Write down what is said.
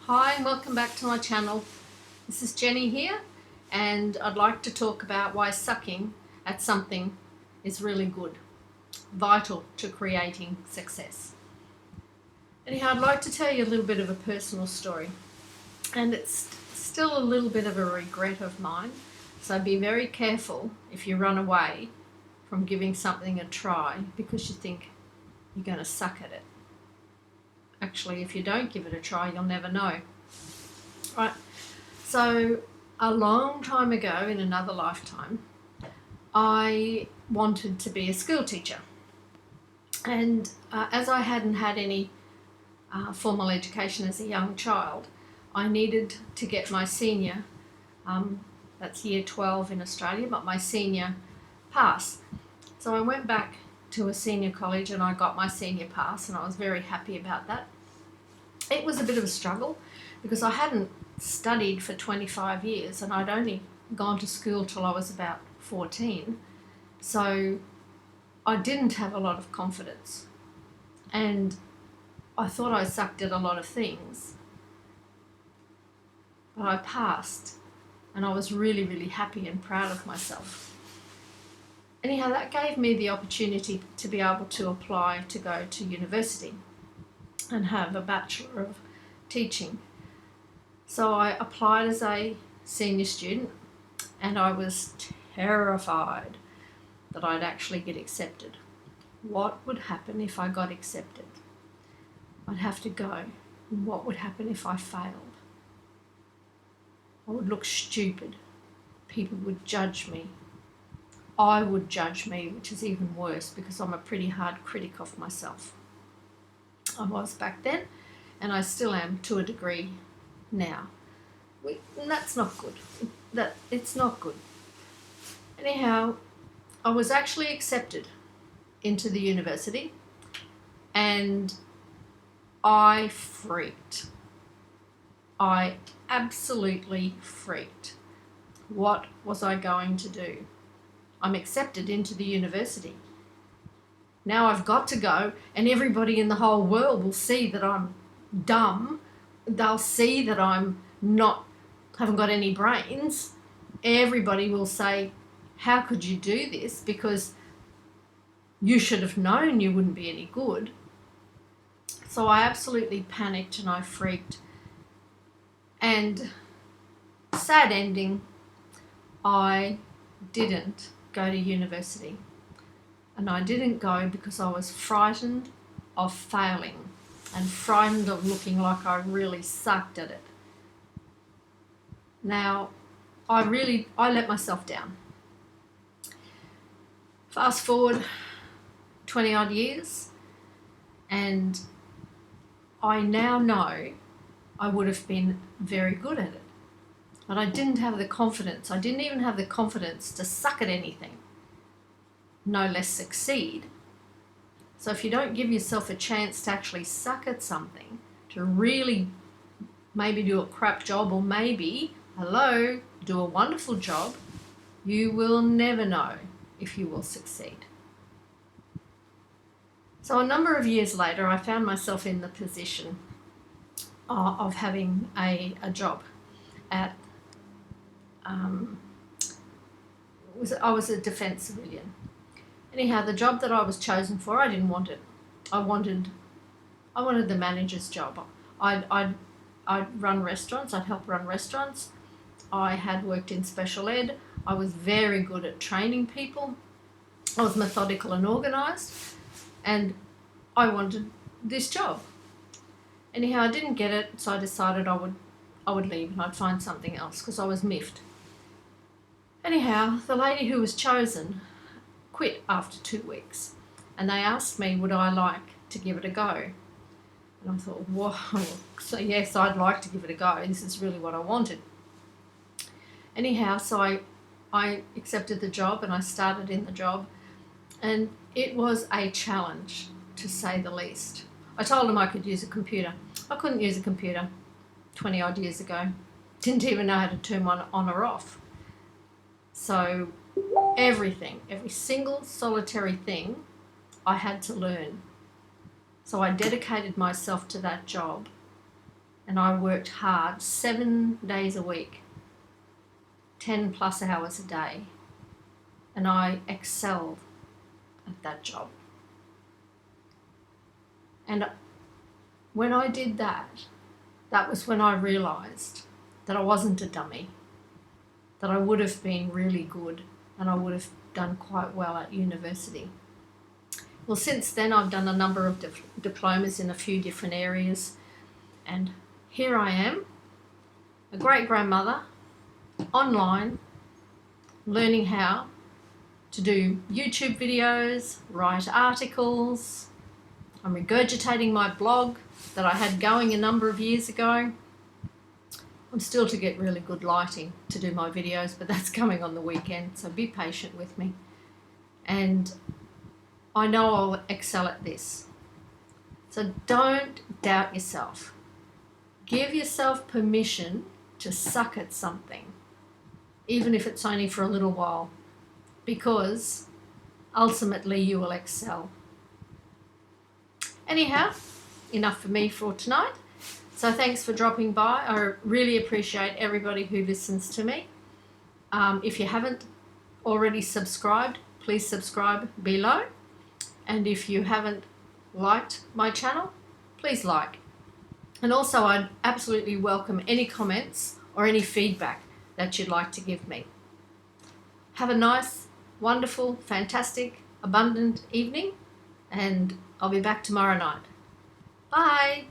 Hi and welcome back to my channel. This is Jenny here, and I'd like to talk about why sucking at something is really good, vital to creating success. Anyhow, I'd like to tell you a little bit of a personal story, and it's still a little bit of a regret of mine, so be very careful if you run away from giving something a try because you think you're going to suck at it. Actually, if you don't give it a try, you'll never know. Right, so a long time ago in another lifetime, I wanted to be a school teacher. And as I hadn't had any formal education as a young child, I needed to get my senior, that's year 12 in Australia, but my senior pass. So I went back to a senior college and I got my senior pass, and I was very happy about that. It was a bit of a struggle because I hadn't studied for 25 years and I'd only gone to school till I was about 14. So I didn't have a lot of confidence and I thought I sucked at a lot of things. But I passed and I was really, really happy and proud of myself. Anyhow, that gave me the opportunity to be able to apply to go to university and have a Bachelor of Teaching. So I applied as a senior student and I was terrified that I'd actually get accepted. What would happen if I got accepted? I'd have to go. And what would happen if I failed? I would look stupid. People would judge me. I would judge me, which is even worse because I'm a pretty hard critic of myself. I was back then, and I still am to a degree now. And that's not good. It's not good. Anyhow, I was actually accepted into the university, and I freaked. I absolutely freaked. What was I going to do? I'm accepted into the university. Now I've got to go, and everybody in the whole world will see that I'm dumb. They'll see that I'm haven't got any brains. Everybody will say, how could you do this? Because you should have known you wouldn't be any good. So I absolutely panicked and I freaked. And sad ending, I didn't go to university. And I didn't go because I was frightened of failing and frightened of looking like I really sucked at it. Now, I let myself down. Fast forward 20 odd years, and I now know I would have been very good at it. But I didn't have the confidence. I didn't even have the confidence to suck at anything, no less succeed. So if you don't give yourself a chance to actually suck at something, to really maybe do a crap job, or maybe, do a wonderful job, you will never know if you will succeed. So a number of years later, I found myself in the position of having a job at, I was a defence civilian. Anyhow, the job that I was chosen for, I didn't want it. I wanted the manager's job. I'd run restaurants. I'd help run restaurants. I had worked in special ed. I was very good at training people. I was methodical and organised, and I wanted this job. Anyhow, I didn't get it, so I decided I would leave and I'd find something else because I was miffed. Anyhow, the lady who was chosen quit after 2 weeks, and they asked me would I like to give it a go. And I thought, whoa, so yes, I'd like to give it a go. This is really what I wanted. Anyhow, so I accepted the job and I started in the job, and it was a challenge, to say the least. I told them I could use a computer. I couldn't use a computer 20 odd years ago. Didn't even know how to turn one on or off. So every single solitary thing I had to learn. So I dedicated myself to that job and I worked hard 7 days a week, 10 plus hours a day, and I excelled at that job. And when I did that, that was when I realised that I wasn't a dummy, that I would have been really good and I would have done quite well at university. Well, since then I've done a number of diplomas in a few different areas, and here I am, a great grandmother, online, learning how to do YouTube videos, write articles. I'm regurgitating my blog that I had going a number of years ago. I'm still to get really good lighting to do my videos, but that's coming on the weekend, so be patient with me. And I know I'll excel at this. So don't doubt yourself. Give yourself permission to suck at something, even if it's only for a little while, because ultimately you will excel. Anyhow, enough for me for tonight. So thanks for dropping by. I really appreciate everybody who listens to me. If you haven't already subscribed, please subscribe below. And if you haven't liked my channel, please like. And also I'd absolutely welcome any comments or any feedback that you'd like to give me. Have a nice, wonderful, fantastic, abundant evening, and I'll be back tomorrow night. Bye.